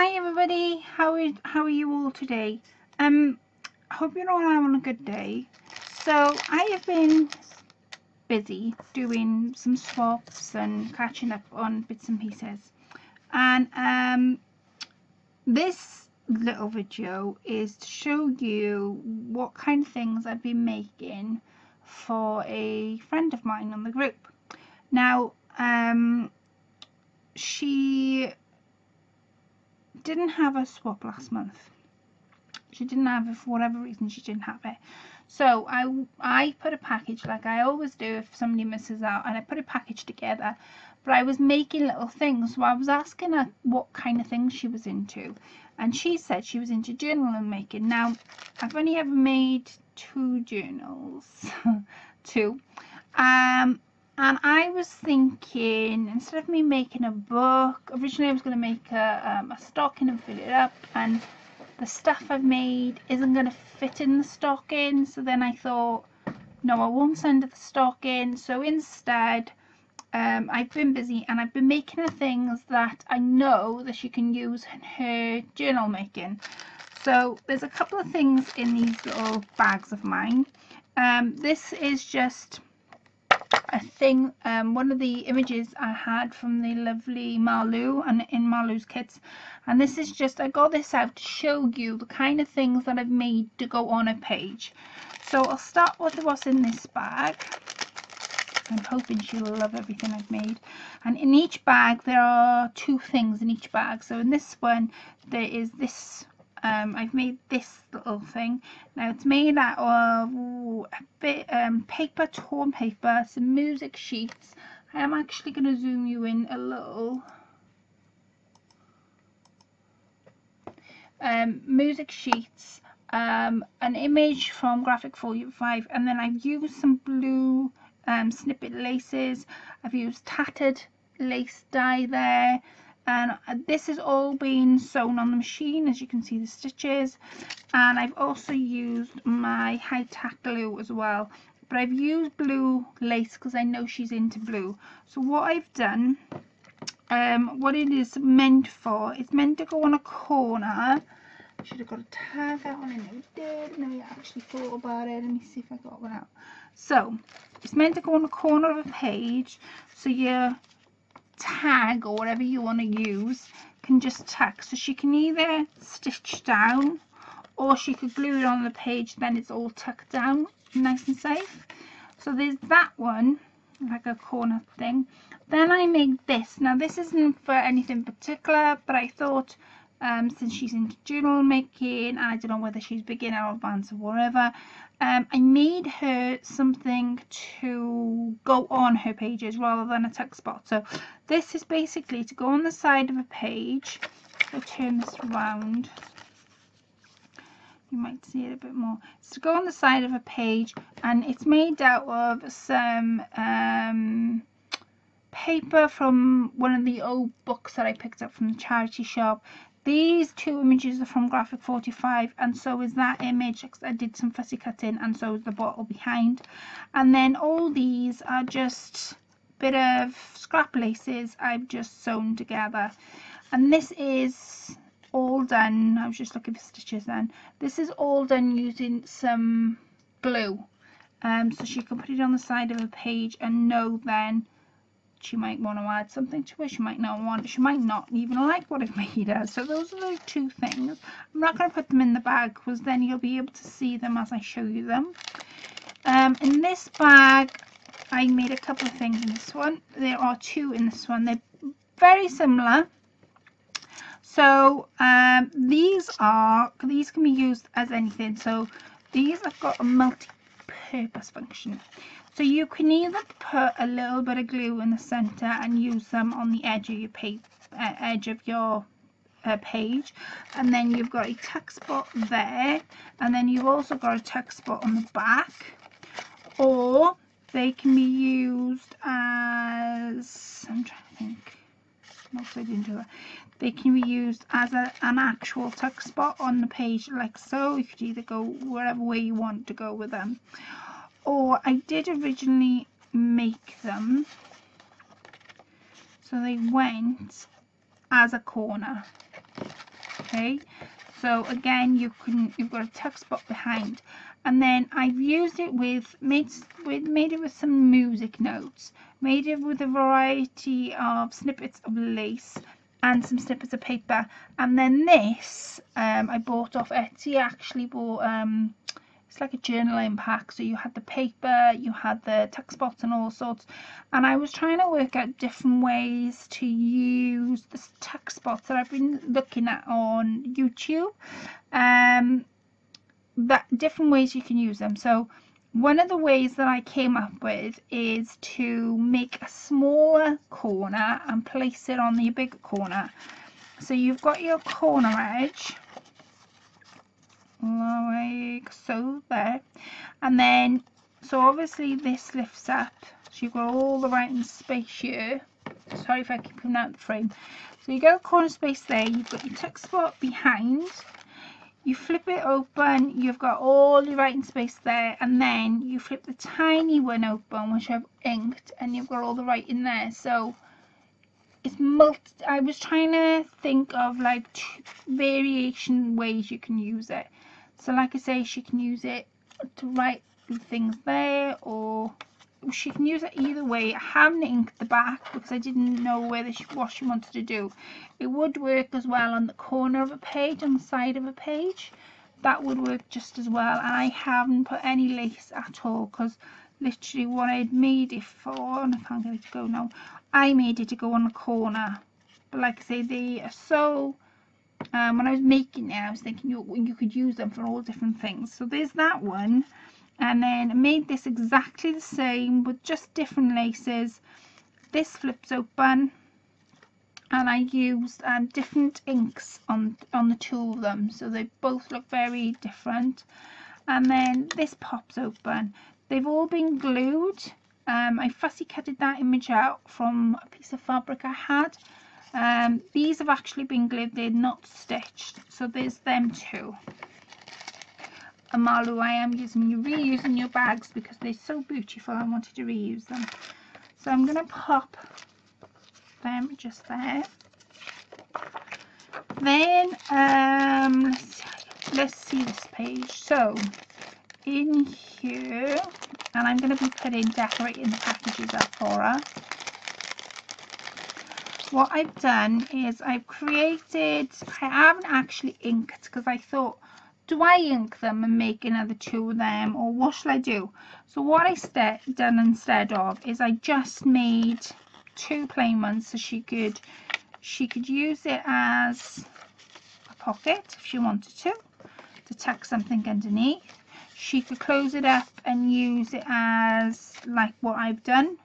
Hi everybody, how are you all today? I hope you're all having a good day. So I have been busy doing some swaps and catching up on bits and pieces, and this little video is to show you what kind of things I've been making for a friend of mine on the group. Now she didn't have a swap last month. She didn't have it for whatever reason. She didn't have it, so I put a package, like I always do if somebody misses out, and I put a package together. But I was making little things, so I was asking her what kind of things she was into, and she said she was into journaling making. Now I've only ever made 2 journals two, and I was thinking, instead of me making a book, originally I was going to make a stocking and fill it up, and the stuff I've made isn't going to fit in the stocking. So then I thought, no, I won't send her the stocking. So instead, I've been busy and I've been making her things that I know that she can use in her journal making. So there's a couple of things in these little bags of mine. This is just a thing, one of the images I had from the lovely Marlou and in Marlou's kits, and this is just, I got this out to show you the kind of things that I've made to go on a page. So I'll start with what's in this bag. I'm hoping she'll love everything I've made. And in each bag there are 2 things in each bag. So in this one there is this, I've made this little thing. Now it's made out of a bit paper, torn paper, some music sheets. I am actually going to zoom you in a little. Music sheets, an image from Graphic 45, and then I've used some blue snippet laces. I've used tattered lace dye there, and this has all been sewn on the machine, as you can see the stitches. And I've also used my high tack glue as well, but I've used blue lace because I know she's into blue. So what I've done, what it is meant for, it's meant to go on a corner. I should have got a tag out on it, no I did, no I actually thought about it. Let me see if I got one out. So it's meant to go on the corner of a page, so your tag or whatever you want to use can just tag. So she can either stitch down or she could glue it on the page, then it's all tucked down nice and safe. So there's that one, like a corner thing. Then I made this. Now this isn't for anything particular, but I thought since she's into journal making, and I don't know whether she's beginner or advanced or whatever, I made her something to go on her pages rather than a tuck spot. So this is basically to go on the side of a page. I'll turn this around, you might see it a bit more. It's to go on the side of a page, and it's made out of some paper from one of the old books that I picked up from the charity shop. These 2 images are from Graphic 45, and so is that image. I did some fussy cutting, and so is the bottle behind. And then all these are just a bit of scrap laces I've just sewn together. And this is all done, I was just looking for stitches then. This is all done using some glue. So she can put it on the side of a page and know then she might want to add something to it, she might not want, she might not even like what I've made her. So those are the 2 things. I'm not going to put them in the bag because then you'll be able to see them as I show you them. In this bag I made a couple of things in this one. There are 2 in this one. They're very similar. So these can be used as anything. So these have got a multi-purpose function. So you can either put a little bit of glue in the center and use them on the edge of your page, and then you've got a tuck spot there, and then you've also got a tuck spot on the back. Or they can be used as, I'm trying to think, what else I didn't do that. They can be used as an actual tuck spot on the page, like so. You could either go wherever way you want to go with them. Or I did originally make them so they went as a corner. Okay, so again, you've got a tuck spot behind, and then I've used it made it with some music notes, made it with a variety of snippets of lace and some snippets of paper. And then this I bought off Etsy. I actually bought it's like a journaling pack, so you had the paper, you had the tuck spots and all sorts, and I was trying to work out different ways to use the tuck spots that I've been looking at on YouTube, that different ways you can use them. So one of the ways that I came up with is to make a smaller corner and place it on the bigger corner. So you've got your corner edge like so there, and then so obviously this lifts up, so you've got all the writing space here. Sorry if I keep coming out the frame. So you got a corner space there, you've got your tuck spot behind, you flip it open, you've got all your writing space there, and then you flip the tiny one open which I've inked, and you've got all the writing there. So it's I was trying to think of like variation ways you can use it. So like I say, she can use it to write things there, or she can use it either way. I haven't inked the back because I didn't know what she wanted to do. It would work as well on the corner of a page, on the side of a page. That would work just as well. And I haven't put any lace at all, because literally what I'd made it for, and I can't get it to go now, I made it to go on the corner. But like I say, they are so when I was making it, I was thinking you could use them for all different things. So there's that one, and then I made this exactly the same with just different laces. This flips open, and I used different inks on the two of them, so they both look very different. And then this pops open. They've all been glued. I fussy cutted that image out from a piece of fabric I had. These have actually been glued, they're not stitched, so there's them too. Amalu, I am reusing your bags because they're so beautiful. I wanted to reuse them, so I'm going to pop them just there. Then let's see this page. So in here, and I'm going to be decorating the packages up for us. What I've done is I've created, I haven't actually inked because I thought, do I ink them and make another two of them, or what shall I do? So what I done instead of is I just made two plain ones, so she could use it as a pocket if she wanted to tuck something underneath. She could close it up and use it as like what I've done.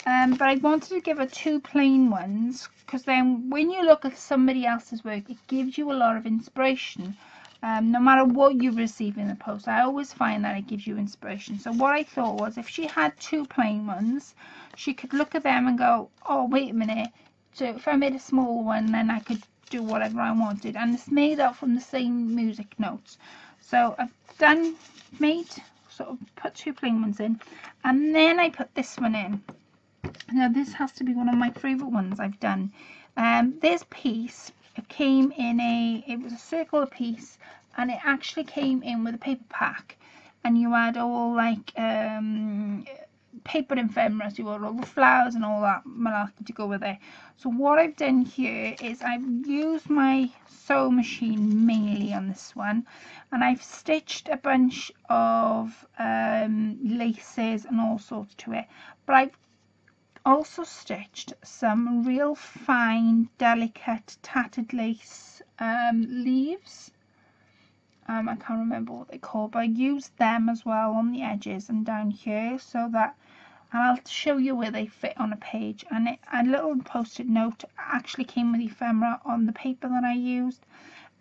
But I wanted to give her two plain ones, because then when you look at somebody else's work, it gives you a lot of inspiration. No matter what you receive in the post, I always find that it gives you inspiration. So what I thought was, if she had two plain ones, she could look at them and go, oh, wait a minute. So if I made a small one, then I could do whatever I wanted. And it's made up from the same music notes. So I've sort of put two plain ones in, and then I put this one in. Now this has to be one of my favourite ones I've done. This piece, it was a circular piece, and it actually came in with a paper pack, and you had all like paper ephemeras, you had all the flowers and all that malarkey to go with it. So what I've done here is I've used my sewing machine mainly on this one, and I've stitched a bunch of laces and all sorts to it, but I've also stitched some real fine, delicate, tattered lace leaves. I can't remember what they're called, but I used them as well on the edges and down here, so that, and I'll show you where they fit on a page. And a little post-it note actually came with ephemera on the paper that I used.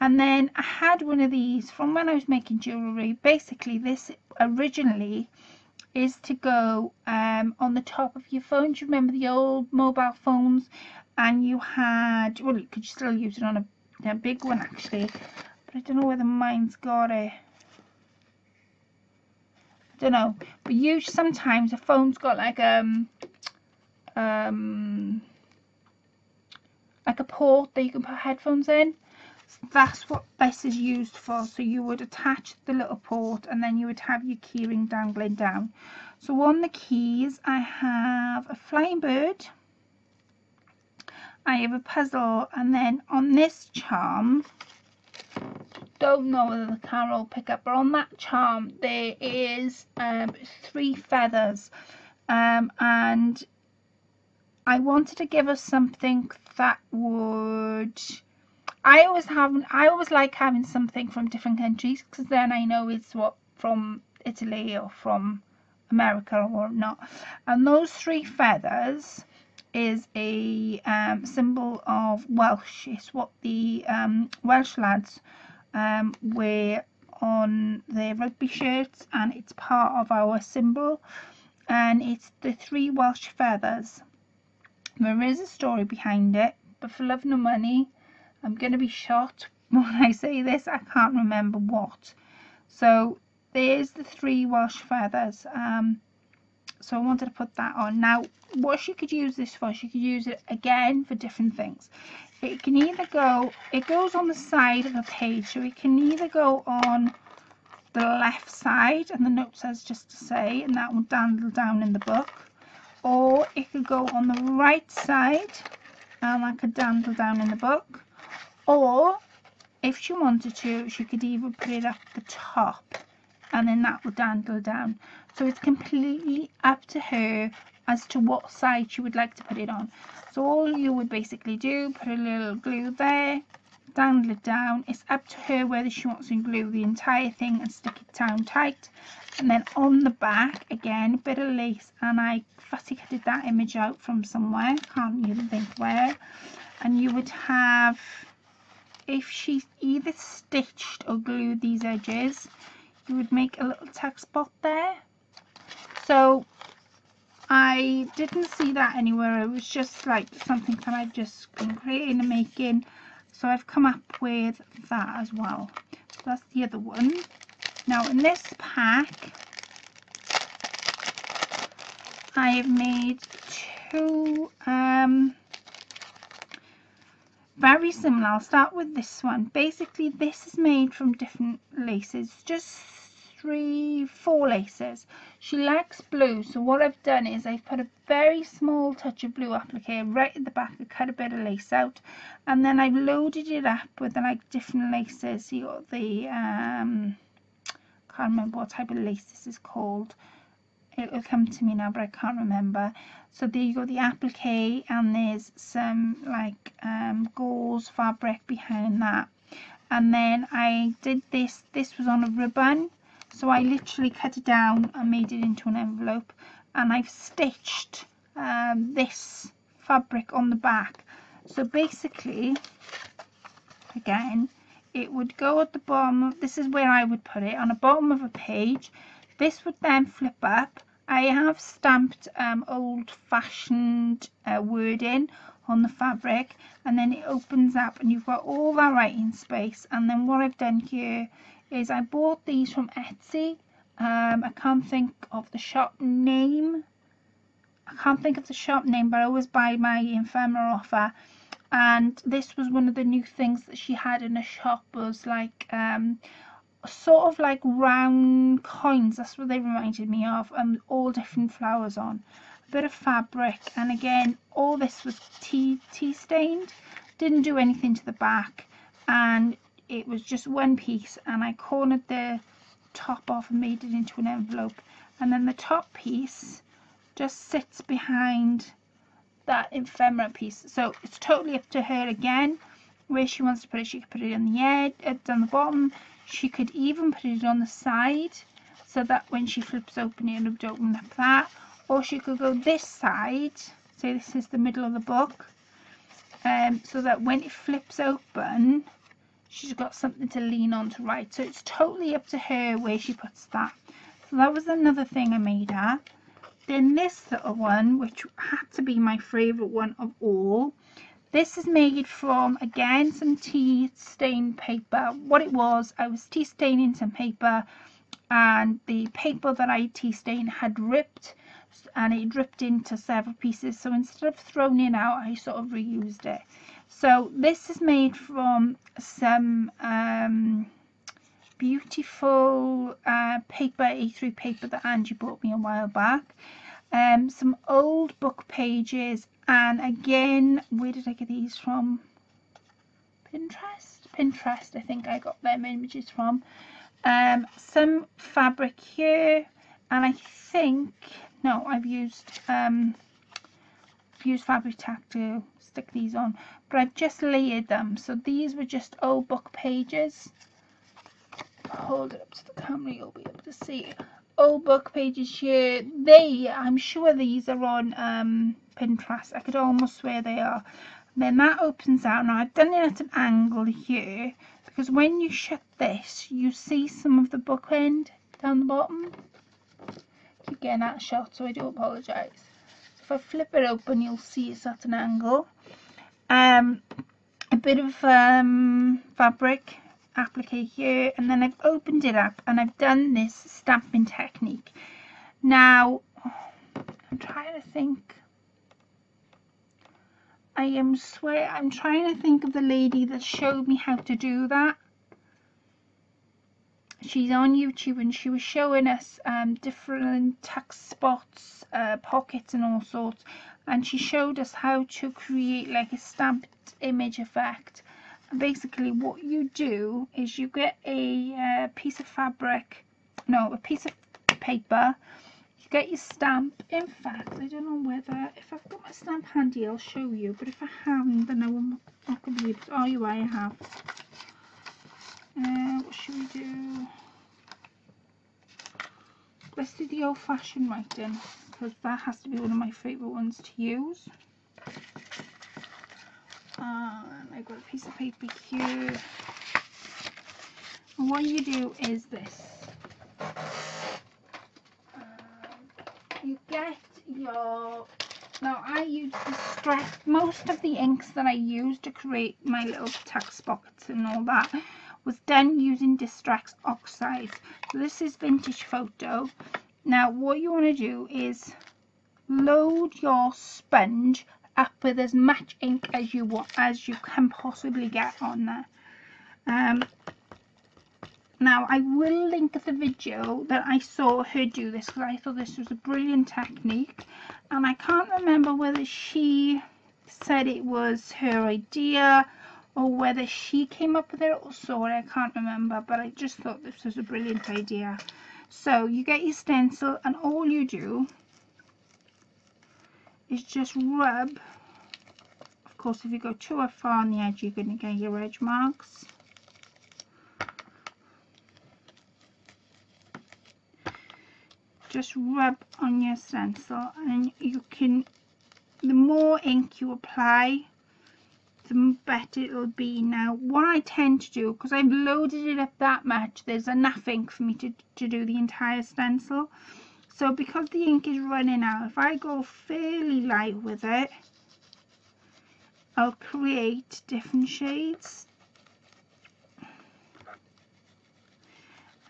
And then I had one of these from when I was making jewellery. Basically, this originally is to go on the top of your phone. Do you remember the old mobile phones? And you had, well, you could still use it on a big one actually, but I don't know whether mine's got it. I don't know, but usually sometimes a phone's got like a port that you can put headphones in. That's what this is used for. So you would attach the little port and then you would have your keyring dangling down. So on the keys I have a flying bird, I have a puzzle, and then on this charm, don't know whether the camera will pick up, but on that charm there is 3 feathers, and I wanted to give us something that would, I always like having something from different countries, because then I know it's what from Italy or from America or not. And those 3 feathers is a symbol of Welsh. It's what the Welsh lads wear on their rugby shirts, and it's part of our symbol, and it's the 3 Welsh feathers. There is a story behind it, but for love nor money, I'm going to be shot when I say this. I can't remember what. So there's the 3 Welsh feathers. So I wanted to put that on. Now, what she could use this for, she could use it again for different things. It can either go, it goes on the side of a page, so it can either go on the left side, and the note says just to say, and that will dandle down in the book, or it could go on the right side, and that could dandle down in the book, or if she wanted to, she could even put it up the top, and then that would dandle down. So it's completely up to her as to what side she would like to put it on. So all you would basically do, put a little glue there, dandle it down. It's up to her whether she wants to glue the entire thing and stick it down tight. And then on the back, again, a bit of lace, and I fussy cutted that image out from somewhere, can't even think where. And you would have, if she either stitched or glued these edges, you would make a little tuck spot there. So I didn't see that anywhere. It was just like something that I've just been creating and making. So I've come up with that as well. So that's the other one. Now in this pack, I have made 2 very similar. I'll start with this one. Basically this is made from different laces, just 4 laces. She likes blue, so what I've done is I've put a very small touch of blue applique right at the back. I cut a bit of lace out, and then I've loaded it up with like different laces. You got the can't remember what type of lace this is called. It'll come to me now, but I can't remember. So there you go, the applique, and there's some like gauze fabric behind that. And then I did this was on a ribbon, so I literally cut it down and made it into an envelope, and I've stitched this fabric on the back. So basically, again, it would go at the bottom of, this is where I would put it, on the bottom of a page. This would then flip up. I have stamped old-fashioned wording on the fabric, and then it opens up and you've got all that writing space. And then what I've done here is I bought these from Etsy. I can't think of the shop name. But I always buy my ephemera offer. And this was one of the new things that she had in a shop, was like sort of like round coins. That's what they reminded me of, and all different flowers on, a bit of fabric, and again all this was tea stained. Didn't do anything to the back, and it was just one piece, and I cornered the top off and made it into an envelope, and then the top piece just sits behind that ephemera piece. So it's totally up to her again where she wants to put it. She could put it on the edge, on the bottom. She could even put it on the side, so that when she flips open it would open up that. Or she could go this side, say this is the middle of the book, so that when it flips open, she's got something to lean on to write. So it's totally up to her where she puts that. So that was another thing I made her. Then this little one, which had to be my favourite one of all. This is made from, again, some tea stained paper. What it was, I was tea staining some paper, and the paper that I tea stained had ripped, and it ripped into several pieces. So instead of throwing it out, I sort of reused it. So this is made from some beautiful paper, A3 paper that Angie bought me a while back. Some old book pages, and again, where did I get these from? Pinterest, I think I got them images from. Some fabric here, and I think, no, I've used fabric tack to stick these on, but I've just layered them. So these were just old book pages. Hold it up to the camera, you'll be able to see old book pages here. I'm sure these are on Pinterest. I could almost swear they are. And then that opens out. Now I've done it at an angle here because when you shut this, you see some of the book end down the bottom. Keep getting that shot, so I do apologise. So if I flip it open, you'll see it's at an angle. A bit of fabric applique here, and then I've opened it up and I've done this stamping technique. Now I'm trying to think. I'm trying to think of the lady that showed me how to do that. She's on YouTube and she was showing us different tuck spots, pockets and all sorts, and she showed us how to create like a stamped image effect. And basically what you do is you get a piece of fabric, no, a piece of paper, you get your stamp. In fact, I don't know whether, if I've got my stamp handy I'll show you, but if I haven't then I will not be able to. Oh, you I have. What should we do? Let's do the old-fashioned writing, because that has to be one of my favourite ones to use. And I've got a piece of paper here. And what you do is this. You get your... Now I use Distress. Most of the inks that I use to create my little tuck spots and all that was done using Distress Oxide. So this is Vintage Photo. Now what you want to do is load your sponge up with as much ink as you want, as you can possibly get on there. Now I will link the video that I saw her do this, because I thought this was a brilliant technique, and I can't remember whether she said it was her idea or whether she came up with it or saw it. I can't remember, but I just thought this was a brilliant idea. So you get your stencil and all you do is just rub. Of course, if you go too far on the edge, you're going to get your edge marks. Just rub on your stencil, and you can, the more ink you apply, the better it'll be. Now what I tend to do, because I've loaded it up that much, there's enough ink for me to do the entire stencil. So because the ink is running out, if I go fairly light with it, I'll create different shades,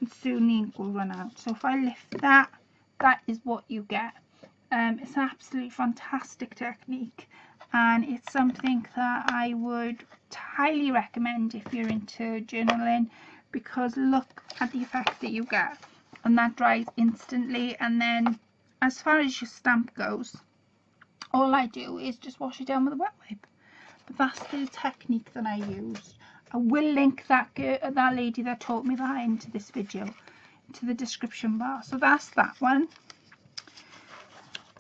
and soon the ink will run out. So if I lift that, that is what you get. It's an absolutely fantastic technique, and it's something that I would highly recommend if you're into journaling, because look at the effect that you get, and that dries instantly. And then as far as your stamp goes, all I do is just wash it down with a wet wipe. But that's the technique that I used. I will link that lady that taught me that into this video, to the description bar. So that's that one.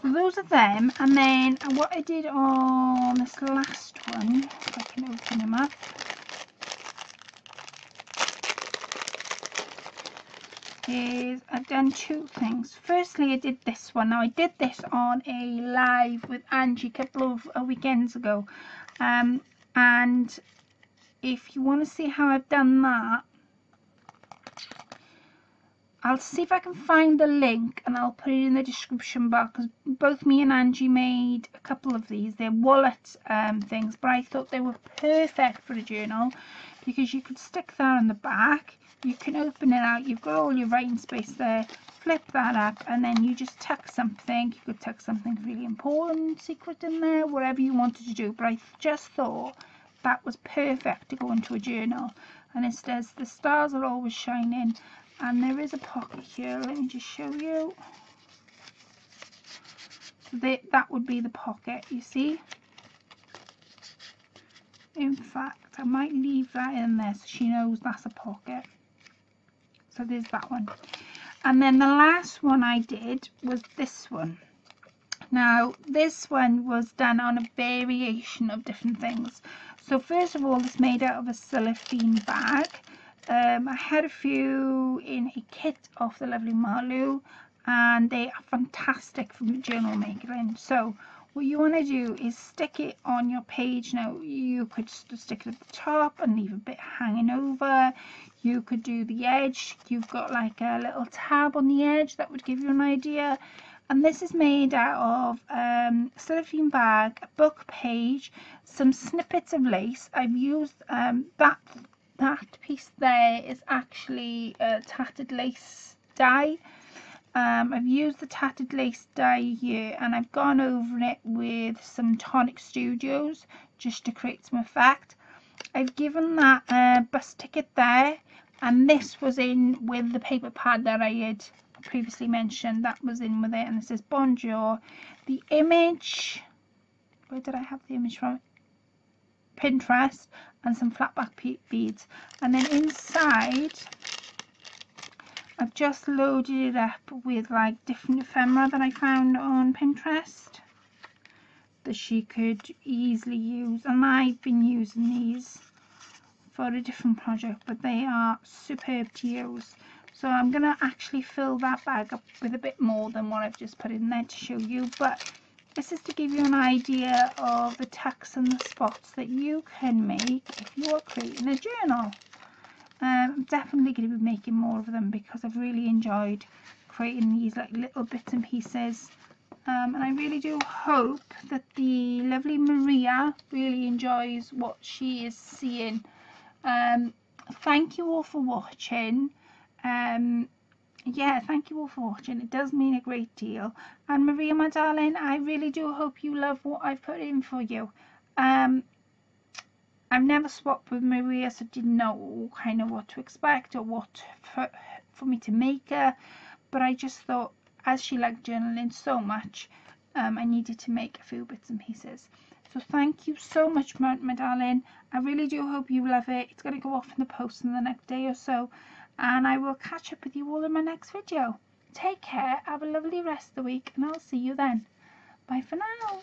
So those are them. And then what I did on this last one, if I can open them up, is I've done two things. Firstly, I did this one. Now I did this on a live with Angie a couple of weekends ago, and if you want to see how I've done that, I'll see if I can find the link and I'll put it in the description bar, because both me and Angie made a couple of these. They're wallet things, but I thought they were perfect for a journal, because you could stick that on the back, you can open it out, you've got all your writing space there, flip that up, and then you just tuck something. You could tuck something really important, secret in there, whatever you wanted to do. But I just thought that was perfect to go into a journal. And it says the stars are always shining, and there is a pocket here. Let me just show you. So that would be the pocket, you see. In fact, I might leave that in there so she knows that's a pocket. So there's that one. And then the last one I did was this one. Now this one was done on a variation of different things. So first of all, it's made out of a cellophane bag. I had a few in a kit off the lovely Marlou, and they are fantastic for journal making. So what you want to do is stick it on your page. Now you could stick it at the top and leave a bit hanging over. You could do the edge. You've got like a little tab on the edge that would give you an idea. And this is made out of cellophane bag, a book page, some snippets of lace. I've used that piece there is actually a tattered lace dye. I've used the tattered lace dye here, and I've gone over it with some Tonic Studios just to create some effect. I've given that bus ticket there, and this was in with the paper pad that I had previously mentioned. That was in with it, and it says bonjour. The image, where did I have the image from? Pinterest, and some flat back beads. And then inside I've just loaded it up with like different ephemera that I found on Pinterest that she could easily use, and I've been using these for a different project, but they are superb to use. So I'm going to actually fill that bag up with a bit more than what I've just put in there to show you. But this is to give you an idea of the tucks and the spots that you can make if you are creating a journal. I'm definitely going to be making more of them because I've really enjoyed creating these like little bits and pieces. And I really do hope that the lovely Maria really enjoys what she is seeing. Thank you all for watching. Yeah, thank you all for watching. It does mean a great deal. And Maria, my darling, I really do hope you love what I've put in for you. I've never swapped with Maria, so didn't know kind of what to expect or what for me to make her. But I just thought, as she liked journaling so much, I needed to make a few bits and pieces. So thank you so much, my darling. I really do hope you love it. It's going to go off in the post in the next day or so. And I will catch up with you all in my next video. Take care. Have a lovely rest of the week, and I'll see you then. Bye for now.